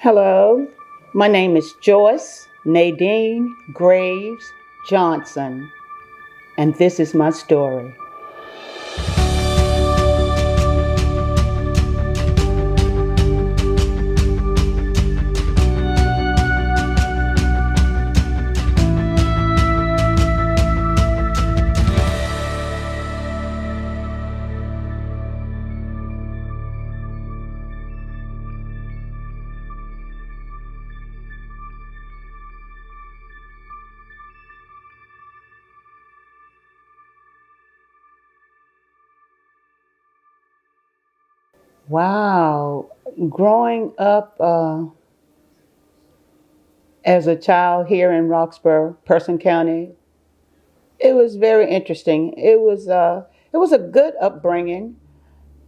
Hello, my name is Joyce Nadine Graves Johnson, and this is my story. Wow, growing up as a child here in Roxboro, Person County, it was very interesting. It was a good upbringing,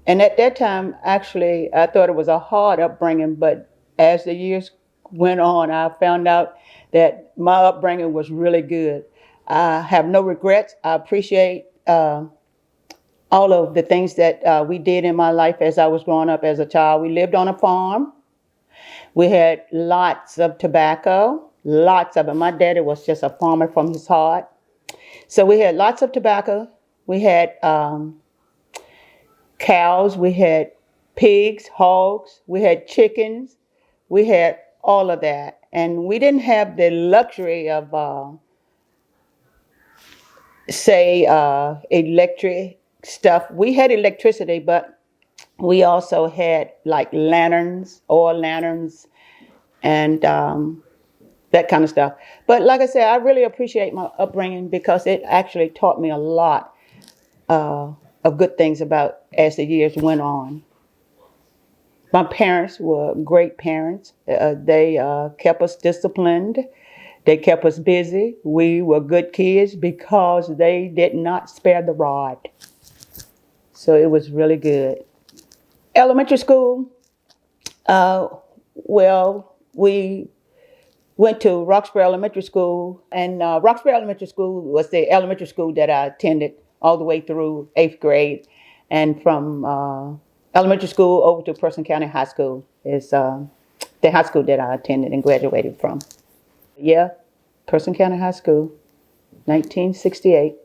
and at that time, actually, I thought it was a hard upbringing. But as the years went on, I found out that my upbringing was really good. I have no regrets. I appreciate all of the things that we did in my life as I was growing up as a child. We lived on a farm. We had lots of tobacco, lots of it. My daddy was just a farmer from his heart. So we had lots of tobacco. We had cows. We had pigs, hogs. We had chickens. We had all of that. And we didn't have the luxury of, electric stuff. We had electricity, but we also had like lanterns, oil lanterns, and that kind of stuff. But like I said, I really appreciate my upbringing because it actually taught me a lot of good things about as the years went on. My parents were great parents. They kept us disciplined. They kept us busy. We were good kids because they did not spare the rod. So it was really good. Elementary school, we went to Roxboro Elementary School, and Roxboro Elementary School was the elementary school that I attended all the way through 8th grade. And from elementary school over to Person County High School is the high school that I attended and graduated from. Yeah, Person County High School, 1968.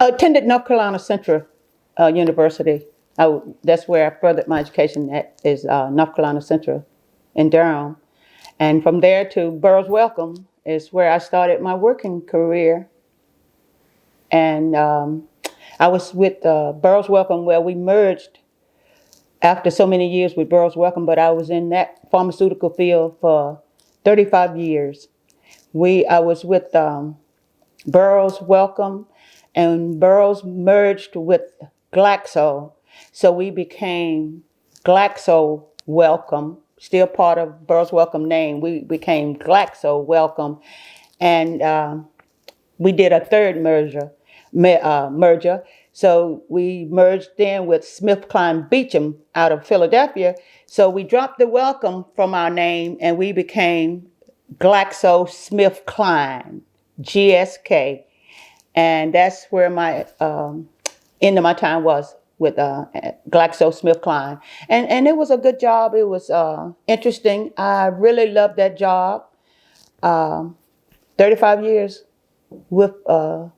I attended North Carolina Central University. That's where I furthered my education at, is North Carolina Central in Durham. And from there to Burroughs Wellcome is where I started my working career. And I was with Burroughs Wellcome, where we merged after so many years with Burroughs Wellcome, but I was in that pharmaceutical field for 35 years. I was with Burroughs Wellcome, and Burroughs merged with Glaxo. So we became Glaxo Wellcome, still part of Burroughs Wellcome name. We became Glaxo Wellcome. And we did a third merger. So we merged in with SmithKline Beecham out of Philadelphia. So we dropped the Wellcome from our name and we became GlaxoSmithKline, GSK. And that's where my end of my time was with GlaxoSmithKline. And it was a good job. It was interesting. I really loved that job. 35 years with the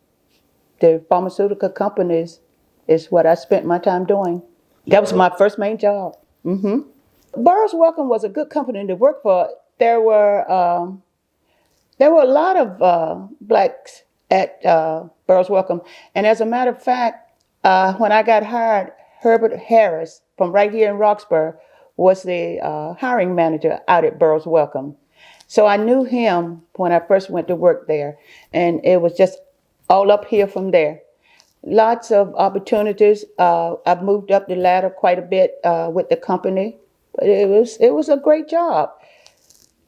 pharmaceutical companies is what I spent my time doing. That was my first main job. Burroughs Wellcome was a good company to work for. There were a lot of blacks at Burroughs Wellcome. And as a matter of fact, when I got hired, Herbert Harris from right here in Roxboro was the hiring manager out at Burroughs Wellcome. So I knew him when I first went to work there. And it was just all up here from there. Lots of opportunities. I've moved up the ladder quite a bit with the company. But it was a great job.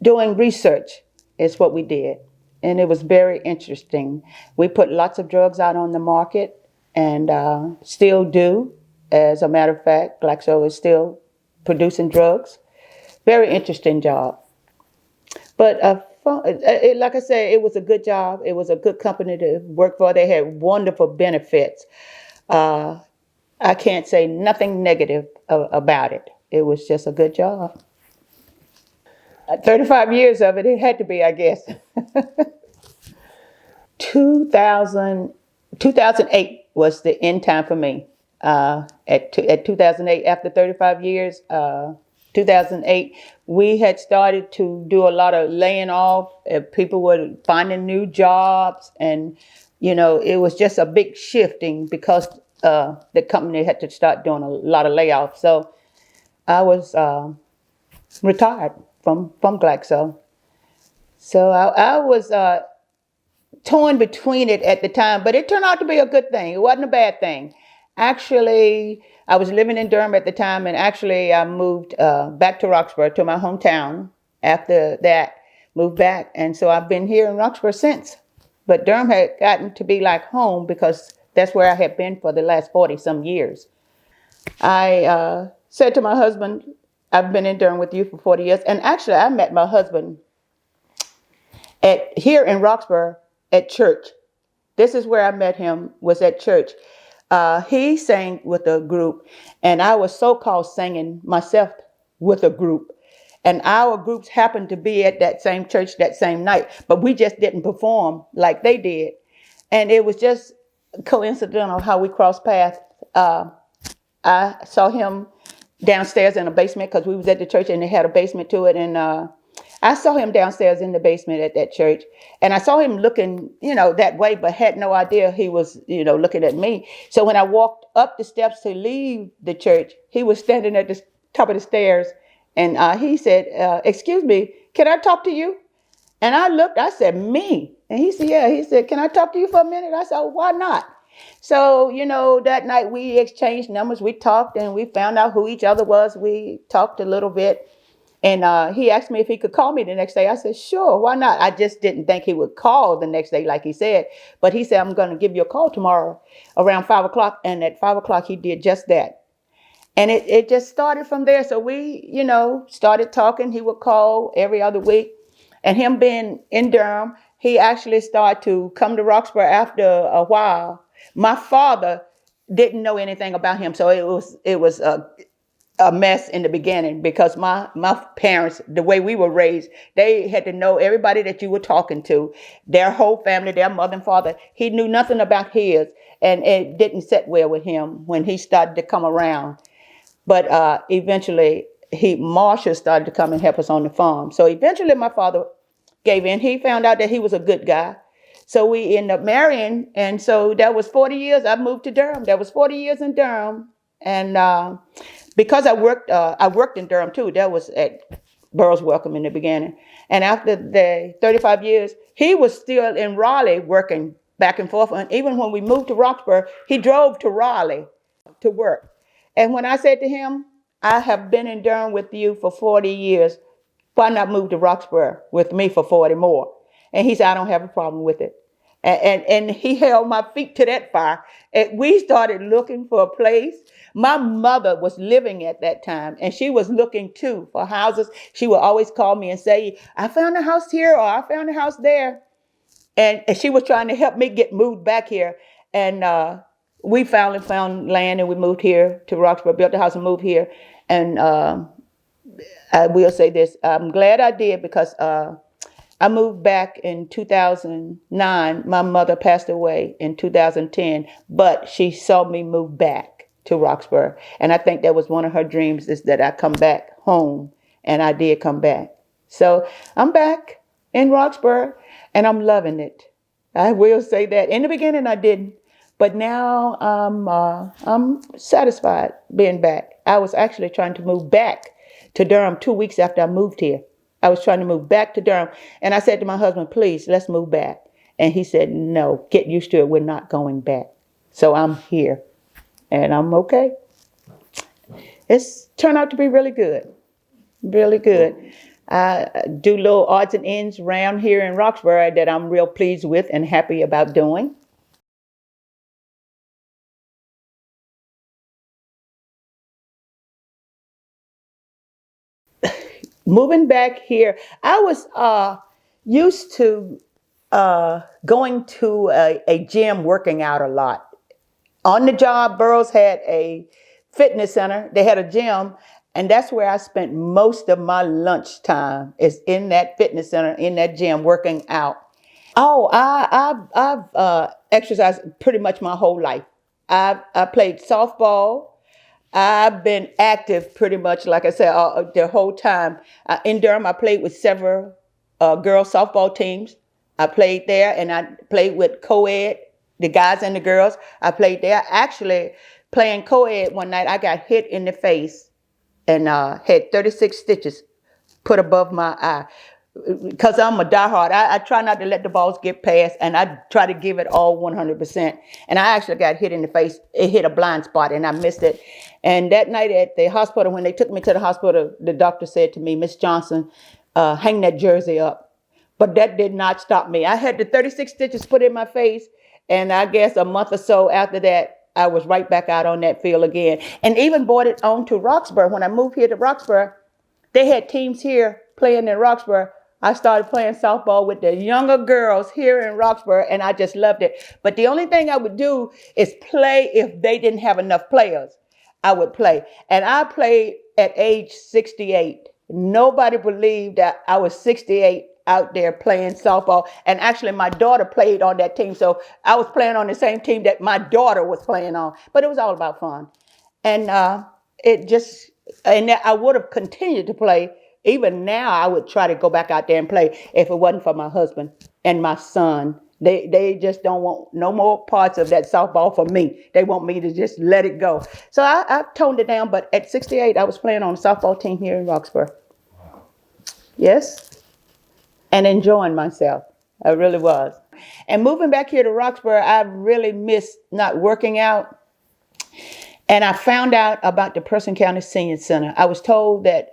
Doing research is what we did. And it was very interesting. We put lots of drugs out on the market and still do. As a matter of fact, Glaxo is still producing drugs. Very interesting job. But fun. Like I said, it was a good job. It was a good company to work for. They had wonderful benefits. Uh, I can't say nothing negative about it. It was just a good job. 35 years of it, it had to be, I guess. 2000, 2008 was the end time for me. At 2008, after 35 years, 2008, we had started to do a lot of laying off. People were finding new jobs, and it was just a big shifting because the company had to start doing a lot of layoffs. So I was retired from Glaxo. So I was torn between it at the time, but it turned out to be a good thing. It wasn't a bad thing. Actually, I was living in Durham at the time, and actually I moved back to Roxboro, to my hometown. After that, moved back, and so I've been here in Roxboro since. But Durham had gotten to be like home because that's where I had been for the last 40 some years. I said to my husband, I've been in Durham with you for 40 years. And actually, I met my husband here in Roxboro at church. This is where I met him, was at church. He sang with a group, and I was so-called singing myself with a group. And our groups happened to be at that same church that same night, but we just didn't perform like they did. And it was just coincidental how we crossed paths. I saw him downstairs in a basement because we was at the church and they had a basement to it. And I saw him downstairs in the basement at that church. And I saw him looking, that way, but had no idea he was, looking at me. So when I walked up the steps to leave the church, he was standing at the top of the stairs. And he said, excuse me, can I talk to you? And I looked, I said, me? And he said, yeah. He said, can I talk to you for a minute? I said, why not? So, that night we exchanged numbers. We talked and we found out who each other was. We talked a little bit. And he asked me if he could call me the next day. I said, sure, why not? I just didn't think he would call the next day like he said. But he said, I'm going to give you a call tomorrow around 5 o'clock. And at 5 o'clock, he did just that. And it just started from there. So we, started talking. He would call every other week. And him being in Durham, he actually started to come to Roxboro after a while. My father didn't know anything about him. So it was a mess in the beginning because my parents, the way we were raised, they had to know everybody that you were talking to, their whole family, their mother and father. He knew nothing about his, and it didn't sit well with him when he started to come around. But eventually, Marshall started to come and help us on the farm. So eventually, my father gave in. He found out that he was a good guy. So we ended up marrying, and so that was 40 years. I moved to Durham. That was 40 years in Durham, and because I worked in Durham too. That was at Burroughs Welcome in the beginning. And after the 35 years, he was still in Raleigh working back and forth. And even when we moved to Roxboro, he drove to Raleigh to work. And when I said to him, I have been in Durham with you for 40 years. Why not move to Roxboro with me for 40 more? And he said, I don't have a problem with it. And he held my feet to that fire. And we started looking for a place. My mother was living at that time, and she was looking too for houses. She would always call me and say, I found a house here, or I found a house there. And she was trying to help me get moved back here. And we finally found land, and we moved here to Roxboro, built a house and moved here. And I will say this, I'm glad I did because I moved back in 2009. My mother passed away in 2010, but she saw me move back to Roxboro. And I think that was one of her dreams, is that I come back home, and I did come back. So I'm back in Roxboro, and I'm loving it. I will say that. In the beginning, I didn't, but now I'm satisfied being back. I was actually trying to move back to Durham 2 weeks after I moved here. I was trying to move back to Durham. And I said to my husband, please, let's move back. And he said, no, get used to it. We're not going back. So I'm here, and I'm okay. It's turned out to be really good. Really good. I do little odds and ends around here in Roxboro that I'm real pleased with and happy about doing. Moving back here, I was used to going to a gym, working out a lot. On the job, Burroughs had a fitness center. They had a gym, and that's where I spent most of my lunch time, is in that fitness center, in that gym, working out. Oh, I've exercised pretty much my whole life. I played softball. I've been active pretty much, like I said, the whole time. In Durham, I played with several girls softball teams. I played there, and I played with co-ed, the guys and the girls. I played there. Actually, playing co-ed one night, I got hit in the face and had 36 stitches put above my eye. Because I'm a diehard, I try not to let the balls get past, and I try to give it all 100%. And I actually got hit in the face. It hit a blind spot, and I missed it. And that night at the hospital, when they took me to the hospital, the doctor said to me, "Miss Johnson, hang that jersey up." But that did not stop me. I had the 36 stitches put in my face, and I guess a month or so after that, I was right back out on that field again. And even brought it on to Roxboro. When I moved here to Roxboro, they had teams here playing in Roxboro. I started playing softball with the younger girls here in Roxboro, and I just loved it. But the only thing I would do is play if they didn't have enough players. I would play. And I played at age 68. Nobody believed that I was 68 out there playing softball. And actually, my daughter played on that team. So I was playing on the same team that my daughter was playing on. But it was all about fun. And and I would have continued to play. Even now, I would try to go back out there and play if it wasn't for my husband and my son. They just don't want no more parts of that softball for me. They want me to just let it go. So I toned it down. But at 68, I was playing on a softball team here in Roxboro. Yes. And enjoying myself. I really was. And moving back here to Roxboro, I really missed not working out. And I found out about the Person County Senior Center. I was told that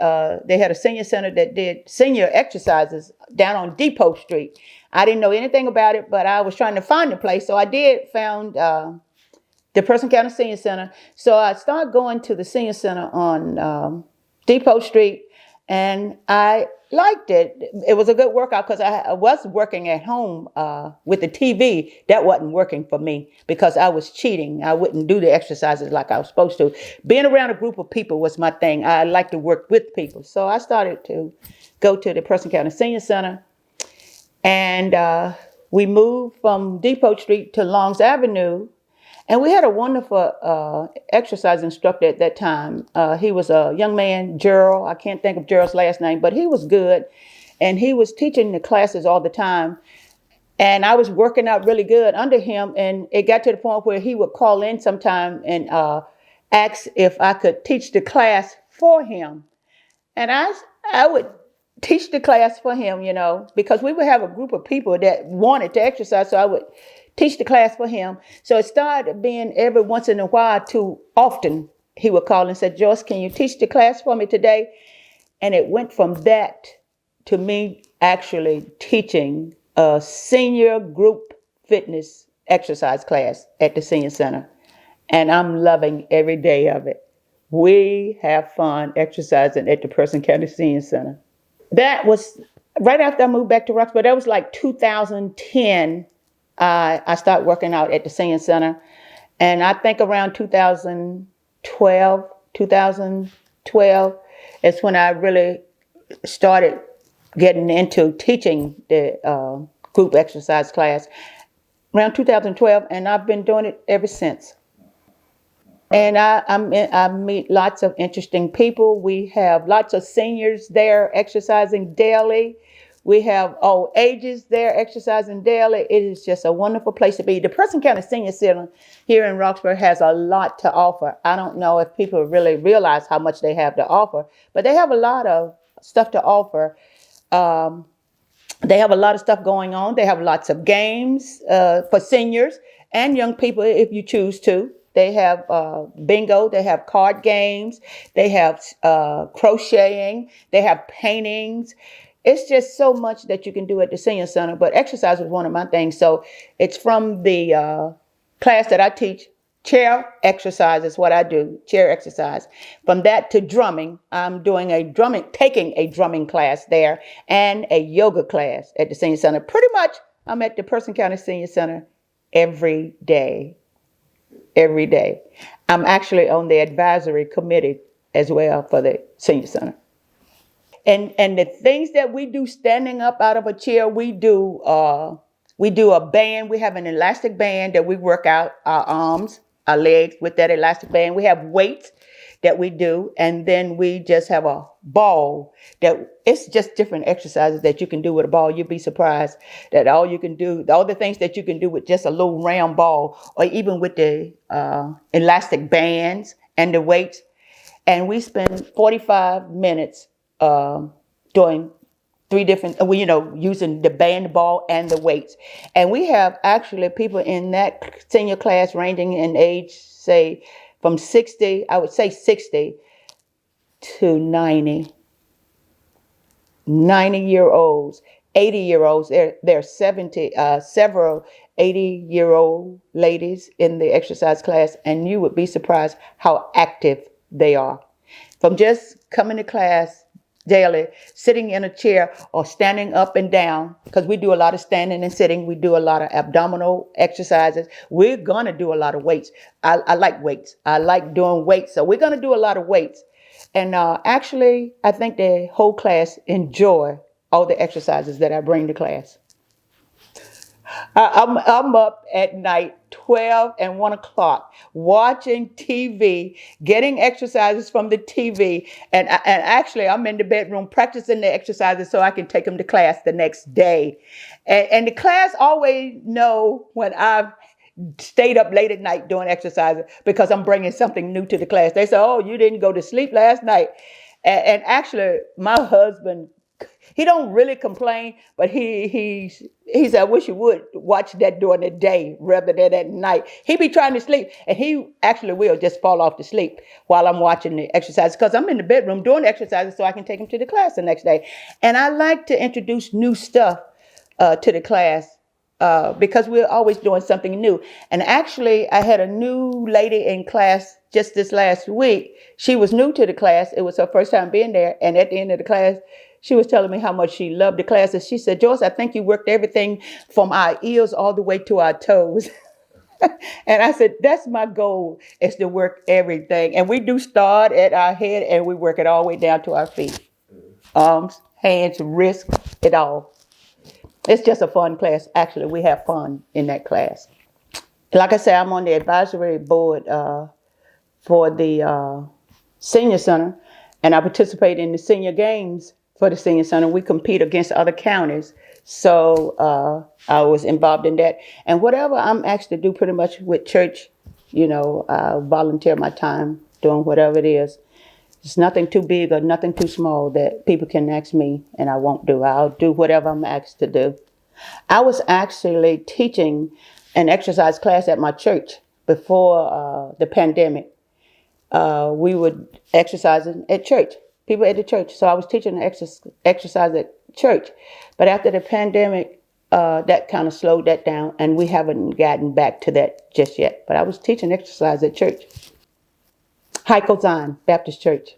they had a senior center that did senior exercises down on Depot Street. I didn't know anything about it, but I was trying to find a place. So I found the Person County Senior Center. So I started going to the senior center on Depot Street, and I liked it. It was a good workout because I was working at home with the TV. That wasn't working for me because I was cheating. I wouldn't do the exercises like I was supposed to. Being around a group of people was my thing. I like to work with people. So I started to go to the Person County Senior Center, and we moved from Depot Street to Longs Avenue. And we had a wonderful exercise instructor at that time. He was a young man, Gerald. I can't think of Gerald's last name, but he was good. And he was teaching the classes all the time. And I was working out really good under him. And it got to the point where he would call in sometime and ask if I could teach the class for him. And I would teach the class for him, because we would have a group of people that wanted to exercise. So I would teach the class for him. So it started being every once in a while too often. He would call and say, "Joyce, can you teach the class for me today?" And it went from that to me actually teaching a senior group fitness exercise class at the senior center. And I'm loving every day of it. We have fun exercising at the Person County Senior Center. That was right after I moved back to Roxboro. That was like 2010. I started working out at the senior center. And I think around 2012 is when I really started getting into teaching the group exercise class. Around 2012, and I've been doing it ever since. And I meet lots of interesting people. We have lots of seniors there exercising daily. We have all ages there exercising daily. It is just a wonderful place to be. The Person County Senior Center here in Roxboro has a lot to offer. I don't know if people really realize how much they have to offer, but they have a lot of stuff to offer. They have a lot of stuff going on. They have lots of games for seniors and young people if you choose to. They have bingo. They have card games. They have crocheting. They have paintings. It's just so much that you can do at the senior center. But exercise is one of my things. So it's from the class that I teach Chair exercise is what I do, chair exercise. From that to drumming, I'm taking a drumming class there and a yoga class at the Senior Center. Pretty much, I'm at the Person County Senior Center every day, every day. I'm actually on the advisory committee as well for the Senior Center. And the things that we do standing up out of a chair, we do a band. We have an elastic band that we work out our arms, our legs with that elastic band. We have weights that we do, and then we just have a ball that it's just different exercises that you can do with a ball. You'd be surprised that all the things that you can do with just a little round ball, or even with the elastic bands and the weights. And we spend 45 minutes doing three different, using the band ball and the weights. And we have actually people in that senior class ranging in age, say, from 60, I would say 60 to 90 year olds, 80-year-olds. There are several 80-year-old ladies in the exercise class, and you would be surprised how active they are. From just coming to class daily, sitting in a chair or standing up and down, because we do a lot of standing and sitting. We do a lot of abdominal exercises. We're going to do a lot of weights. I like weights. I like doing weights. So we're going to do a lot of weights. And actually, I think the whole class enjoy all the exercises that I bring to class. I'm up at night 12 and 1 o'clock watching TV, getting exercises from the TV. And actually, I'm in the bedroom practicing the exercises so I can take them to class the next day. And the class always know when I've stayed up late at night doing exercises because I'm bringing something new to the class. They say, oh, you didn't go to sleep last night. And actually, my husband, he don't really complain, but he said, I wish you would watch that during the day rather than at night. He be trying to sleep, and he actually will just fall off to sleep while I'm watching the exercises, because I'm in the bedroom doing exercises so I can take him to the class the next day. And I like to introduce new stuff to the class because we're always doing something new. And actually, I had a new lady in class just this last week. She was new to the class. It was her first time being there. And at the end of the class, she was telling me how much she loved the classes. She said, Joyce, I think you worked everything from our ears all the way to our toes. And I said, that's my goal, is to work everything. And we do start at our head and we work it all the way down to our feet. Arms, hands, wrists, it all. It's just a fun class. Actually, we have fun in that class. Like I said, I'm on the advisory board for the Senior Center, and I participate in the senior games for the Senior Center. We compete against other counties. So I was involved in that. And whatever I'm asked to do pretty much with church, I volunteer my time doing whatever it is. It's nothing too big or nothing too small that people can ask me and I won't do. I'll do whatever I'm asked to do. I was actually teaching an exercise class at my church before the pandemic. We would exercise at church, people at the church. So I was teaching exercise at church. But after the pandemic, that kind of slowed that down, and we haven't gotten back to that just yet. But I was teaching exercise at church. Heichel Zion Baptist Church.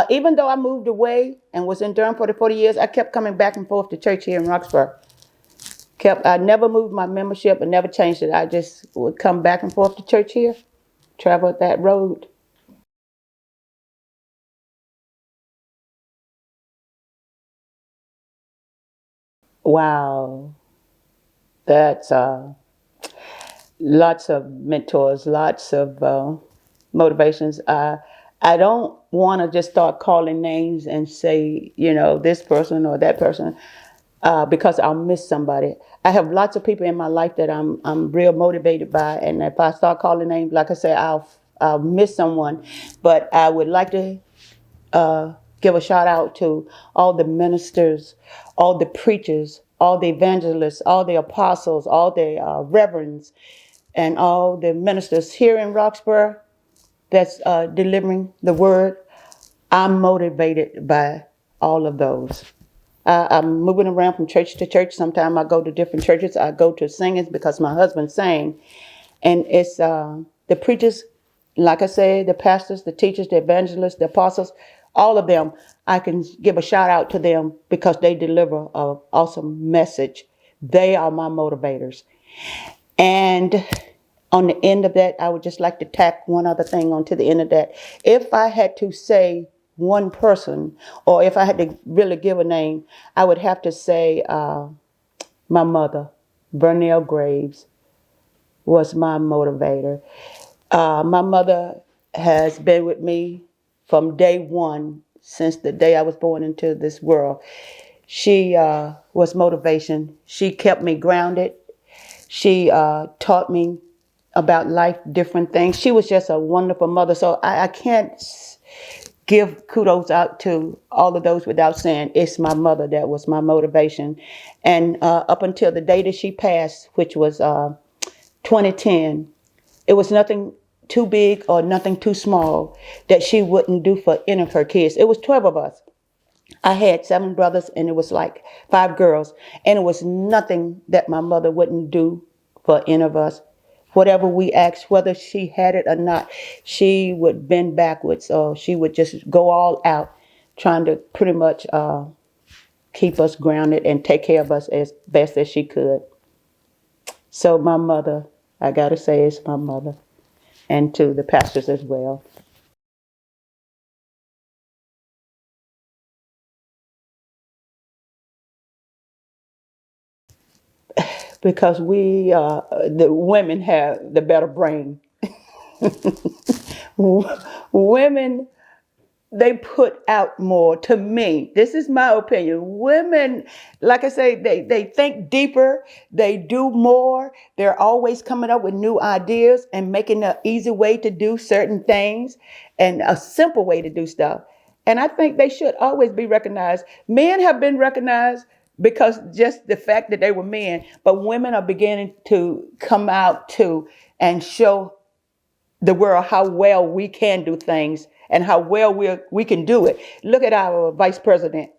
Even though I moved away and was in Durham for the 40 years, I kept coming back and forth to church here in Roxboro. I never moved my membership and never changed it. I just would come back and forth to church here, travel that road. Wow. That's lots of mentors, lots of motivations. I don't want to just start calling names and say, this person or that person, because I'll miss somebody. I have lots of people in my life that I'm real motivated by, and if I start calling names, like I say, I'll miss someone. But I would like to give a shout out to all the ministers, all the preachers, all the evangelists, all the apostles, all the reverends, and all the ministers here in Roxboro that's delivering the word. I'm motivated by all of those. I'm moving around from church to church. Sometimes I go to different churches. I go to singers because my husband sang. And it's the preachers, like I say, the pastors, the teachers, the evangelists, the apostles, all of them. I can give a shout out to them because they deliver an awesome message. They are my motivators. And on the end of that, I would just like to tack one other thing onto the end of that. If I had to say one person, or if I had to really give a name, I would have to say my mother, Vernell Graves, was my motivator. My mother has been with me from day one, since the day I was born into this world. She was motivation. She kept me grounded. She taught me about life, different things. She was just a wonderful mother. So I can't give kudos out to all of those without saying it's my mother that was my motivation. And up until the day that she passed, which was 2010, it was nothing too big or nothing too small that she wouldn't do for any of her kids. It was 12 of us. I had 7 brothers and it was like 5 girls. And it was nothing that my mother wouldn't do for any of us. Whatever we asked, whether she had it or not, she would bend backwards, or she would just go all out trying to pretty much keep us grounded and take care of us as best as she could. So my mother, I gotta say, is my mother, and to the pastors as well. Because we, the women, have the better brain. Women, they put out more. To me, this is my opinion. Women, like I say, they think deeper, they do more. They're always coming up with new ideas and making an easy way to do certain things and a simple way to do stuff. And I think they should always be recognized. Men have been recognized because just the fact that they were men, but women are beginning to come out too and show the world how well we can do things and how well we can do it. Look at our vice president.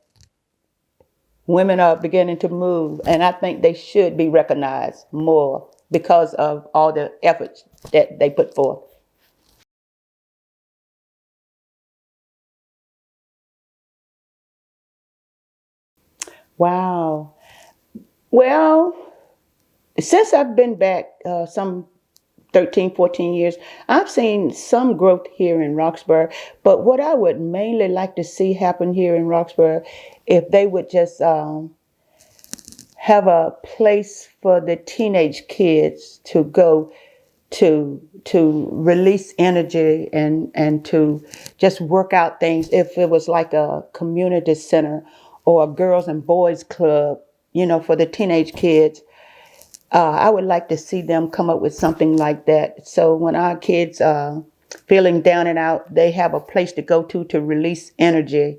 Women are beginning to move, and I think they should be recognized more because of all the efforts that they put forth. Wow. Well, since I've been back some 13, 14 years, I've seen some growth here in Roxboro. But what I would mainly like to see happen here in Roxboro, if they would just have a place for the teenage kids to go to release energy and to just work out things. If it was like a community center or a girls and boys club, for the teenage kids, I would like to see them come up with something like that. So when our kids are feeling down and out, they have a place to go to release energy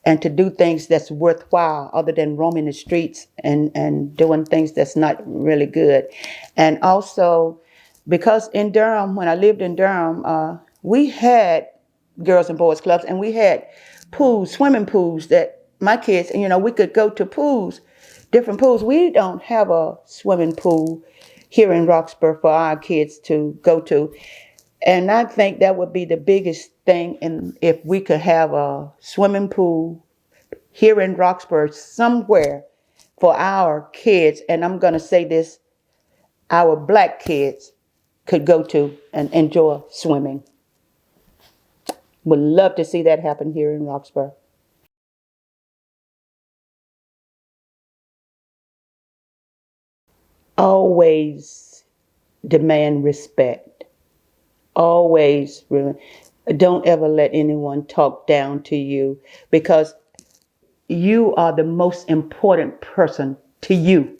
and to do things that's worthwhile other than roaming the streets and doing things that's not really good. And also, because in Durham, when I lived in Durham, we had girls and boys clubs, and we had pools, swimming pools that my kids, we could go to pools, different pools. We don't have a swimming pool here in Roxborough for our kids to go to. And I think that would be the biggest thing, and if we could have a swimming pool here in Roxborough somewhere for our kids, and I'm going to say this, our black kids could go to and enjoy swimming. Would love to see that happen here in Roxborough. Always demand respect. Always don't ever let anyone talk down to you, because you are the most important person to you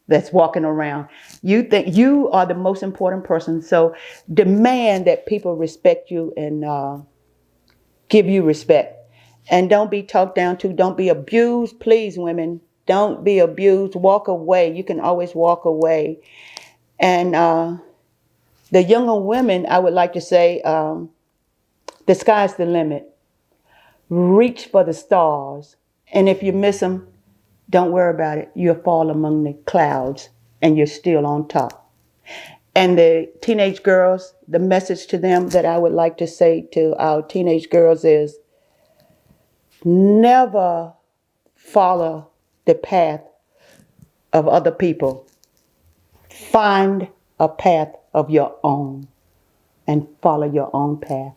that's walking around. You think you are the most important person. So demand that people respect you and give you respect. And don't be talked down to. Don't be abused. Please, women, don't be abused. Walk away. You can always walk away. And the younger women, I would like to say, the sky's the limit. Reach for the stars. And if you miss them, don't worry about it. You'll fall among the clouds and you're still on top. And the teenage girls, the message to them that I would like to say to our teenage girls is never follow the path of other people. Find a path of your own and follow your own path.